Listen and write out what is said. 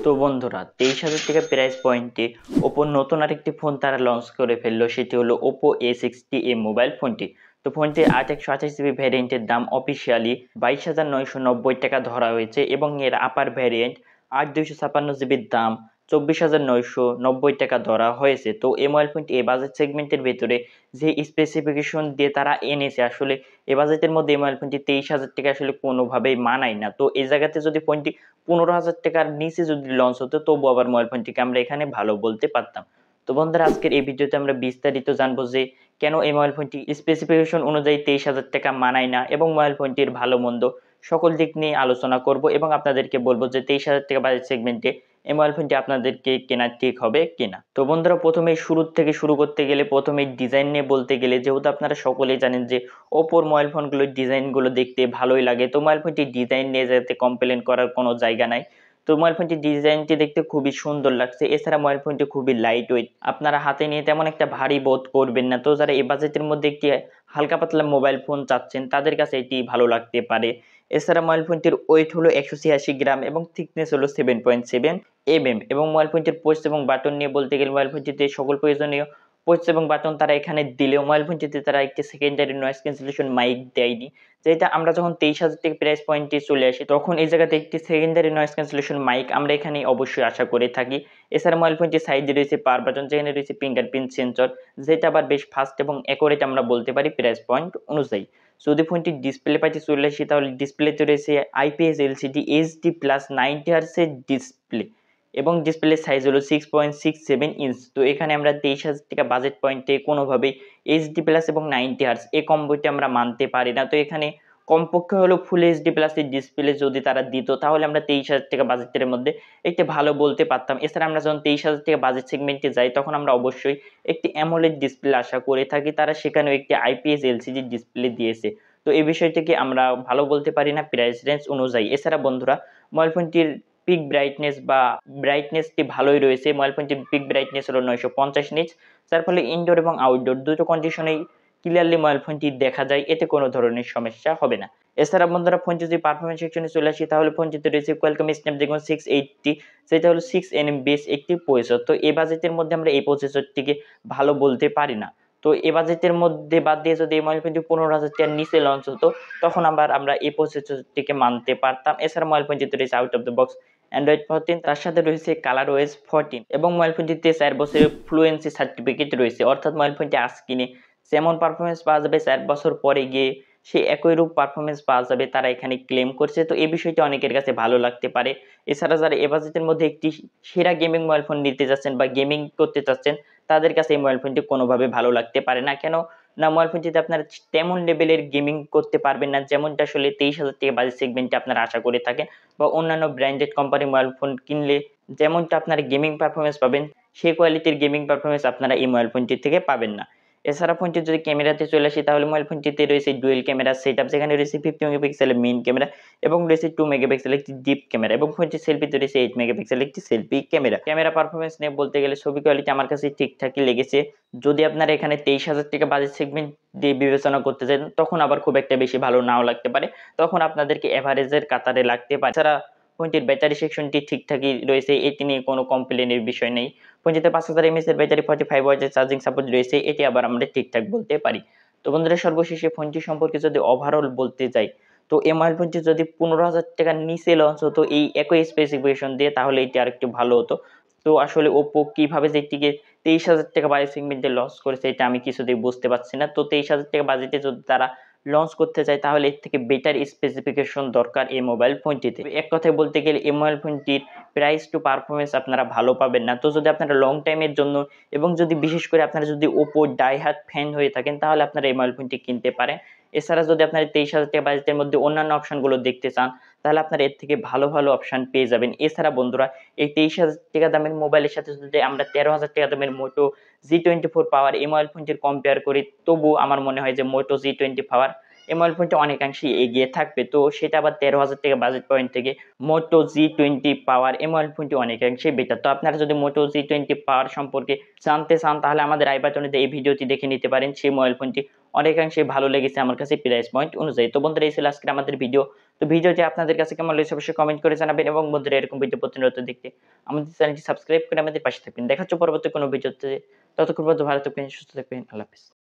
তো বন্ধুরা 23,000 টাকা প্রাইস পয়েন্টে ওপো নতুন আরেকটি ফোন তারা লঞ্চ করে ফেললো, সেটি হলো ওপো A60 মোবাইল ফোনটি। তো ফোনটি 8 128 জিবি ভ্যারিয়েন্টের দাম অফিসিয়ালি 22,990 টাকা ধরা হয়েছে এবং এর আপার ভ্যারিয়েন্ট 8 256 জিবির দাম 24,990 টাকা ধরা হয়েছে। তো এই মোবাইল ফোনটি এই বাজেট সেগমেন্টের ভেতরে যে স্পেসিফিকেশন দিয়ে তারা এনেছে, আসলে এই বাজেটের মধ্যে এই মোবাইল ফোনটি 23,000 টাকা আসলে কোনোভাবেই মানায় না। তো এই জায়গাতে যদি ফোনটি 15,000 টাকার নিচে যদি লঞ্চ হতো তবু আবার মোবাইল ফোনটিকে আমরা এখানে ভালো বলতে পারতাম। তো বন্ধুরা, আজকের এই ভিডিওতে আমরা বিস্তারিত জানবো যে কেন এই মোবাইল ফোনটি স্পেসিফিকেশন অনুযায়ী 23,000 টাকা মানায় না এবং মোবাইল ফোনটির ভালো মন্দ সকল দিক নিয়ে আলোচনা করব এবং আপনাদেরকে বলবো যে 23,000 টাকা বাজেট সেগমেন্টে এই মোবাইল ফোনটি আপনাদেরকে কেনা ঠিক হবে কিনা। তো বন্ধুরা, প্রথমেই শুরু থেকে শুরু করতে গেলে প্রথমেই ডিজাইন নিয়ে বলতে গেলে, যেহেতু আপনারা সকলেই জানেন যে ওপোর মোবাইল ফোনগুলোর ডিজাইনগুলো দেখতে ভালোই লাগে, তো মোবাইল ফোনটির ডিজাইন নিয়ে যাতে কমপ্লেন করার কোনো জায়গা নাই। তো মোবাইল ফোনটির ডিজাইনটি দেখতে খুবই সুন্দর লাগছে। এছাড়া মোবাইল ফোনটি খুবই লাইট ওয়েট, আপনারা হাতে নিয়ে তেমন একটা ভারী বোধ করবেন না। তো যারা এই বাজেটের মধ্যে একটি হালকা পাতলা মোবাইল ফোন চাচ্ছেন তাদের কাছে এটি ভালো লাগতে পারে। এছাড়া মোবাইল ফোনটির ওয়েট হলো 186 গ্রাম এবং থিকনেস হলো 7.7 এবং মোবাইল ফোনটির পোস্ট এবং বাটন নিয়ে বলতে গেলে মোবাইল ফোনটিতে সকল প্রয়োজনীয় পোস্ট এবং বাটন তারা এখানে দিলেও মোবাইল ফোনটিতে তারা একটি সেকেন্ডারি নয়েজ ক্যান্সেলেশন মাইক দেয়নি, যেটা আমরা যখন 23,000 টাকা প্রাইস পয়েন্টে চলে আসি তখন এই জায়গাতে একটি সেকেন্ডারি নয়েজ ক্যান্সেলেশন মাইক আমরা এখানে অবশ্যই আশা করে থাকি। এছাড়া মোবাইল ফোনটির সাইডে রয়েছে পাওয়ার বাটন, যেখানে রয়েছে ফিঙ্গারপ্রিন্ট সেন্সর, যেটা আবার বেশ ফাস্ট এবং অ্যাকুরেট আমরা বলতে পারি প্রাইস পয়েন্ট অনুযায়ী। যদি ফোনটির ডিসপ্লে পাইতে চলে আসি তাহলে ডিসপ্লেতে রয়েছে IPS LCD HD প্লাস 90 হার্টসের ডিসপ্লে এবং ডিসপ্লে সাইজ হলো 6.67 ইঞ্চ। তো এখানে আমরা 23,000 টাকা বাজেট পয়েন্টে কোনোভাবেই HD প্লাস এবং 90 হার্টস এই কম্বোটি আমরা মানতে পারি না। তো এখানে কমপক্ষে হলো ফুল HD প্লাসের ডিসপ্লে যদি তারা দিত তাহলে আমরা 23,000 টাকা বাজেটের মধ্যে একটি ভালো বলতে পারতাম। এছাড়া আমরা যখন 23,000 টাকা বাজেট সেগমেন্টে যাই তখন আমরা অবশ্যই একটি অ্যামোলেড ডিসপ্লে আশা করে থাকি, তারা সেখানেও একটি IPS LCD ডিসপ্লে দিয়েছে। তো এই বিষয়টিকে আমরা ভালো বলতে পারি না প্রাইস রেঞ্জ অনুযায়ী। এছাড়া বন্ধুরা, মোবাইল ফোনটির পিক ব্রাইটনেস বা ব্রাইটনেসটি ভালোই রয়েছে। মোবাইল ফোনটির পিক ব্রাইটনেস হলো 950 নিটস, যার ফলে ইনডোর এবং আউটডোর দুটো কন্ডিশনেই ক্লিয়ারলি মোবাইল ফোনটি দেখা যায়, এতে কোনো ধরনের সমস্যা হবে না। এছাড়া বন্ধুরা, ফোনটি যদি পারফরমেন্স সেকশনে চলে আসি তাহলে ফোনটিতে রয়েছে কোয়ালকম স্ন্যাপড্রাগন 680, যেটা হলো 6nm বেস একটি প্রসেসর। তো এই বাজেটের মধ্যে আমরা এই প্রসেসরটিকে ভালো বলতে পারি না। তো এই বাজেটের মধ্যে বাদ দিয়ে যদি এই মোবাইল ফোনটি 15,000 টাকার নিচে লঞ্চ হতো তখন আবার আমরা এই প্রসেসরটিকে মানতে পারতাম। এছাড়া মোবাইল ফোনটিতে রয়েছে out of the box Android 14, তার সাথে রয়েছে কালার ওএস 14 এবং মোবাইল ফোনটিতে 4 বছরের ফ্লুয়েন্সি সার্টিফিকেট রয়েছে, অর্থাৎ মোবাইল ফোনটি আজ কিনে যেমন পারফরমেন্স পাওয়া যাবে 4 বছর পরে গিয়ে সে একই রূপ পারফরমেন্স পাওয়া যাবে, তারা এখানে ক্লেম করছে। তো এই বিষয়টি অনেকের কাছে ভালো লাগতে পারে। এছাড়া যারা এ বাজেটের মধ্যে একটি সেরা গেমিং মোবাইল ফোন নিতে যাচ্ছেন বা গেমিং করতে চাচ্ছেন তাদের কাছে এই মোবাইল ফোনটি কোনোভাবে ভালো লাগতে পারে না। কেন না, মোবাইল ফোনটিতে আপনারা তেমন লেভেলের গেমিং করতে পারবেন না যেমনটা আসলে 23,000 টাকা বাজেট সেগমেন্টে আপনারা আশা করে থাকেন, বা অন্যান্য ব্র্যান্ডেড কোম্পানির মোবাইল ফোন কিনলে যেমনটা আপনারা গেমিং পারফরমেন্স পাবেন সেই কোয়ালিটির গেমিং পারফরমেন্স আপনারা এই মোবাইল ফোনটি থেকে পাবেন না। এছাড়া ফোনটির যদি ক্যামেরাতে চলে আসি তাহলে মোবাইল ফোনটিতে রয়েছে ডুয়েল ক্যামেরা সেটআপ, যেখানে রয়েছে 50 মেগাপিক্সেলের মেইন ক্যামেরা এবং রয়েছে 2 মেগাপিক্সেলের একটি ডিপ ক্যামেরা এবং ফোনটির সেলফিতে রয়েছে 8 মেগাপিক্সেলের একটি সেলফি ক্যামেরা। ক্যামেরা পারফরমেন্স নিয়ে বলতে গেলে ছবি কোয়ালিটি আমার কাছে ঠিকঠাকই লেগেছে। যদি আপনারা এখানে 23,000 টাকা বাজেট সেগমেন্ট দিয়ে বিবেচনা করতে চান তখন আবার খুব একটা বেশি ভালো নাও লাগতে পারে, তখন আপনাদেরকে এভারেজের কাতারে লাগতে পারে। এছাড়া ফোনটির ব্যাটারি সেকশনটি ঠিকঠাকই রয়েছে, এটি নিয়ে কোনো কমপ্লেনের বিষয় নেই। ফোনটিতে 5000 mAh এর ব্যাটারি, 45 ওয়াটের চার্জিং সাপোর্ট রয়েছে, এটি আবার আমরা ঠিকঠাক বলতে পারি। তো বন্ধুরা, সর্বশেষে ফোনটি সম্পর্কে যদি ওভারঅল বলতে যাই তো এই মোবাইল ফোনটি যদি 15,000 টাকার নিচে লঞ্চ হতো এই একই স্পেসিফিকেশন দিয়ে তাহলে এটি আরেকটু ভালো হতো। তো আসলে ওপো কিভাবে যে এটিকে 23,000 টাকা বাজেট সেগমেন্টে লঞ্চ করেছে এটা আমি কিছুতেই বুঝতে পারছি না। তো 23,000 টাকা বাজেটে যদি তারা লঞ্চ করতে চায় তাহলে এর থেকে বেটার স্পেসিফিকেশন দরকার এই মোবাইল ফোনটিতে। এক কথায় বলতে গেলে এই মোবাইল ফোনটির প্রাইস টু পারফরমেন্স আপনারা ভালো পাবেন না। তো যদি আপনারা লং টাইমের জন্য এবং যদি বিশেষ করে আপনারা যদি ওপো ডাই হার্ড ফ্যান হয়ে থাকেন তাহলে আপনারা এই মোবাইল ফোনটি কিনতে পারেন। এছাড়া যদি আপনারা 23,000 টাকা বাজেটের মধ্যে অন্যান্য অপশনগুলো দেখতে চান তাহলে আপনারা এর থেকে ভালো ভালো অপশন পেয়ে যাবেন। এছাড়া বন্ধুরা, এই 23,000 টাকা দামের মোবাইলের সাথে যদি আমরা 13,000 টাকা দামের মোটো G24 পাওয়ার এই মোবাইল ফোনটির কম্পেয়ার করি তবু আমার মনে হয় যে মোটো G20 পাওয়ার এই মোবাইল ফোনটা অনেকাংশেই এগিয়ে থাকবে। তো সেটা আবার 13,000 টাকা বাজেট পয়েন্ট থেকে মোটো G20 পাওয়ার এই মোবাইল ফোনটি অনেকাংশেই বেটার। তো আপনারা যদি মোটো G20 পাওয়ার সম্পর্কে জানতে চান তাহলে আমাদের আই বাটনে এই ভিডিওটি দেখে নিতে পারেন, সেই মোবাইল ফোনটি অনেকাংশেই ভালো লেগেছে আমার কাছে প্রাইস পয়েন্ট অনুযায়ী। তো বন্ধুরা এই ছিল আজকের আমাদের ভিডিও। তো ভিডিওটি আপনাদের কাছে কেমন লেগেছে অবশ্যই কমেন্ট করে জানাবেন এবং বন্ধুরা এরকম ভিডিও প্রতিনিয়ত দেখতে আমাদের চ্যানেলটি সাবস্ক্রাইব করে আমাদের পাশে থাকবেন। দেখা হচ্ছে পরবর্তী কোনো ভিডিওতে। ততক্ষণ পর্যন্ত ভালো থাকবেন, সুস্থ থাকবেন। আল্লাহ হাফেজ।